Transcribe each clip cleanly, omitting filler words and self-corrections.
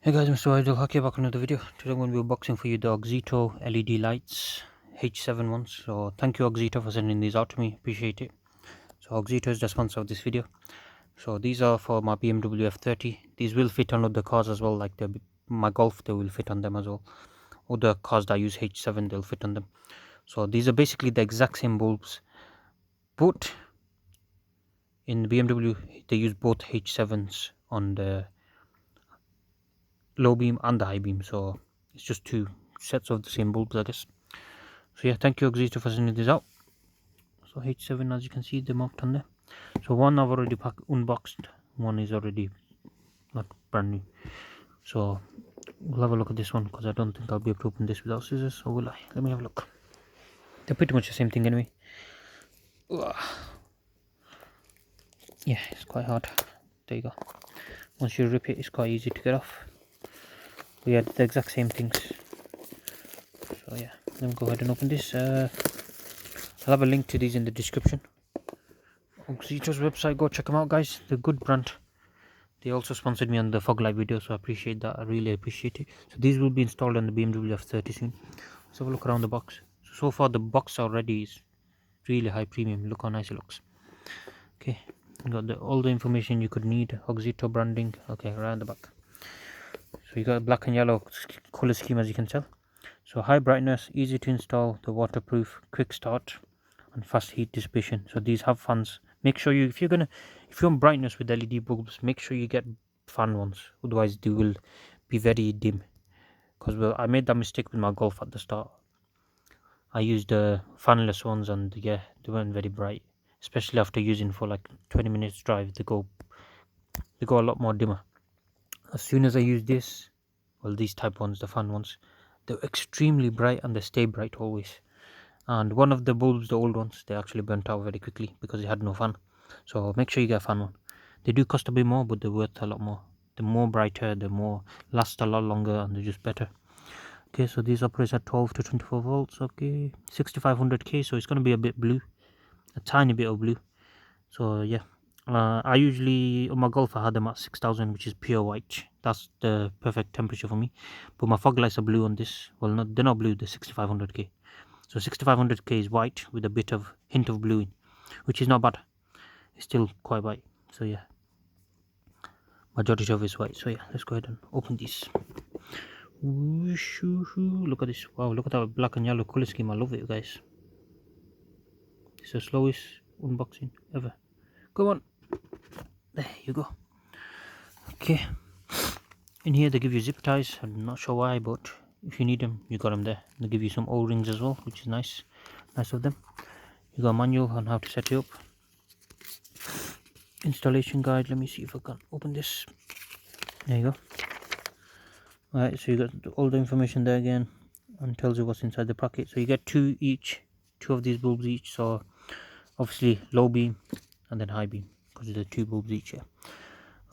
Hey guys, MrWaheedulHaque back on another video. Today I'm going to be unboxing for you the Auxito LED lights, H7 ones. So thank you Auxito for sending these out to me, appreciate it. So Auxito is the sponsor of this video. So these are for my BMW F30. These will fit on other cars as well, like my Golf, they will fit on them as well. Other cars that use H7, they'll fit on them. So these are basically the exact same bulbs, but in the BMW they use both H7s on the low beam and the high beam, so it's just two sets of the same bulbs, I guess. So yeah, thank you Auxito for sending this out. So H7, as you can see, they're marked on there. So one I've already unboxed, one is already not brand new. So we'll have a look at this one because I don't think I'll be able to open this without scissors, or will I? Let me have a look. They're pretty much the same thing anyway. Ugh. Yeah, it's quite hard. There you go. Once you rip it, it's quite easy to get off. We had the exact same things. So yeah, let me go ahead and open this. I'll have a link to these in the description. Auxito's website, go check them out guys, they're a good brand. They also sponsored me on the fog light video, so I appreciate that, I really appreciate it. So these will be installed on the BMW F30 soon. Let's have a look around the box. So far the box already is really high premium, look how nice it looks. Okay, you got all the information you could need, Auxito branding, okay, around the back. So you got black and yellow color scheme, as you can tell. So high brightness, easy to install, the waterproof, quick start, and fast heat dissipation. So these have fans. Make sure if you want brightness with LED bulbs, make sure you get fan ones. Otherwise, they will be very dim. Because I made that mistake with my Golf at the start. I used fanless ones, and yeah, they weren't very bright. Especially after using for like 20 minutes drive, they go a lot more dimmer. As soon as I use this, well, these type ones, the fan ones, they're extremely bright and they stay bright always. And one of the bulbs, the old ones, they actually burnt out very quickly because it had no fan. So make sure you get a fan one. They do cost a bit more, but they're worth a lot more. They're more brighter, they're more, last a lot longer, and they're just better. Okay, so these operate at 12 to 24 volts. Okay, 6500K, so it's going to be a bit blue, a tiny bit of blue. So yeah, I usually on my Golf I had them at 6000, which is pure white. That's the perfect temperature for me. But my fog lights are blue on this. Well, they're not blue, they're 6500K. So 6500K is white with a bit of hint of blue in, which is not bad. It's still quite white. So yeah, majority of it is white. So yeah, let's go ahead and open these. Look at this. Wow, look at that black and yellow color scheme. I love it, guys. It's the slowest unboxing ever. Come on. There you go. Okay. In here they give you zip ties. I'm not sure why, but if you need them, you got them there. They give you some O-rings as well, which is nice. Nice of them. You got a manual on how to set it up. Installation guide. Let me see if I can open this. There you go. Alright, so you got all the information there again, and tells you what's inside the packet. So you get two of these bulbs each. So obviously low beam and then high beam, because there's two bulbs each here.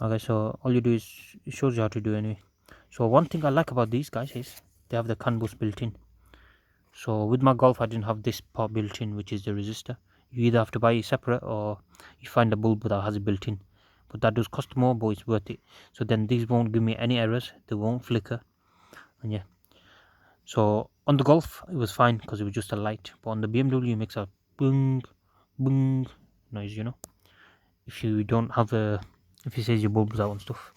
Okay, so all you do is, it shows you how to do anyway. So one thing I like about these guys is they have the CAN bus built in. So with my Golf I didn't have this part built in, which is the resistor. You either have to buy it separate or you find a bulb that has it built in, but that does cost more, but it's worth it. So then these won't give me any errors, they won't flicker, and yeah. So on the Golf it was fine because it was just a light, but on the BMW it makes a boom boom noise, you know, if you don't have if it says your bulb's out and stuff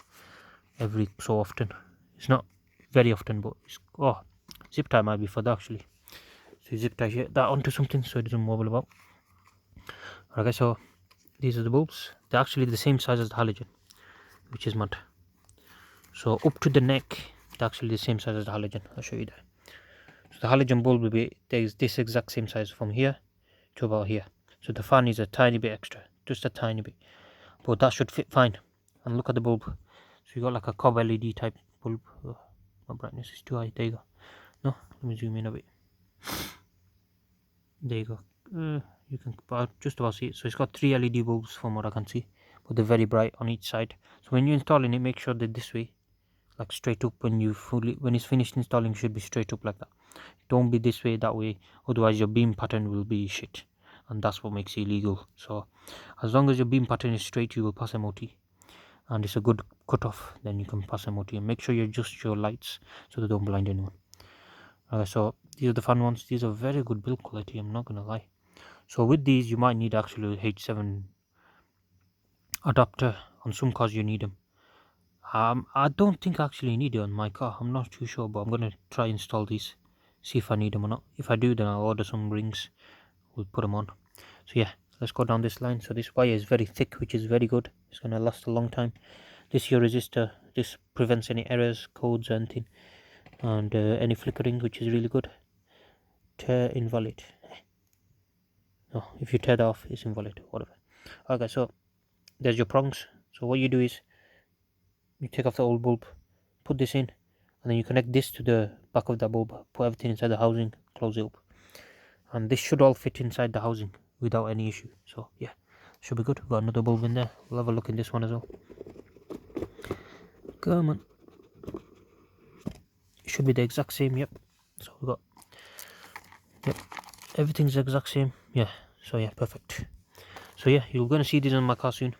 every so often. It's not very often, but it's, zip tie might be for that actually. So you zip tie that onto something so it doesn't wobble about. Okay, so these are the bulbs. They're actually the same size as the halogen, which is mad. So up to the neck, they're actually the same size as the halogen. I'll show you that. So the halogen bulb will be this exact same size from here to about here. So the fan is a tiny bit extra, just a tiny bit, but that should fit fine. And look at the bulb. So you got like a cob LED type bulb. Oh, my brightness is too high. There you go. No, let me zoom in a bit. There you go. You can just about see it. So it's got 3 LED bulbs from what I can see, but they're very bright on each side. So when you're installing it, make sure they're this way, like straight up. When it's finished installing, it should be straight up like that. Don't be this way, that way, otherwise your beam pattern will be shit, and that's what makes it illegal. So as long as your beam pattern is straight, you will pass MOT. and it's a good cutoff, then you can pass MOT. And make sure you adjust your lights so they don't blind anyone. So these are the fun ones. These are very good build quality, I'm not gonna lie. So with these you might need actually H7 adapter. On some cars you need them. I don't think I actually need it on my car, I'm not too sure, but I'm gonna try install these, see if I need them or not. If I do, then I'll order some rings, we'll put them on. So yeah, let's go down this line. So this wire is very thick, which is very good, it's gonna last a long time. This here resistor, this prevents any errors, codes or anything, and any flickering, which is really good. Tear invalid. No, if you tear it off, it's invalid, whatever. Okay, so there's your prongs. So what you do is you take off the old bulb, put this in, and then you connect this to the back of the bulb, put everything inside the housing, close it up, and this should all fit inside the housing without any issue. So yeah, should be good. We've got another bulb in there, we'll have a look in this one as well. Come on, it should be the exact same. Yep, so we got, yep, everything's the exact same. Yeah, so yeah, perfect. So yeah, you're gonna see these on my car soon,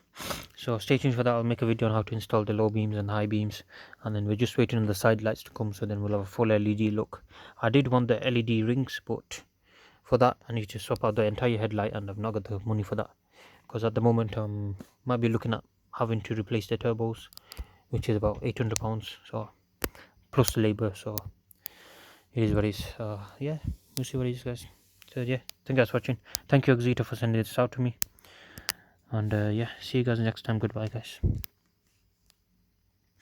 so stay tuned for that. I'll make a video on how to install the low beams and high beams, and then we're just waiting on the side lights to come, so then we'll have a full LED look. I did want the LED rings, but for that I need to swap out the entire headlight, and I've not got the money for that, because at the moment might be looking at having to replace the turbos, which is about £800, so plus the labor, so it is what it is. Yeah, we'll see what it is, guys. So yeah, thank you guys for watching. Thank you Auxito for sending this out to me, and yeah, see you guys next time. Goodbye, guys.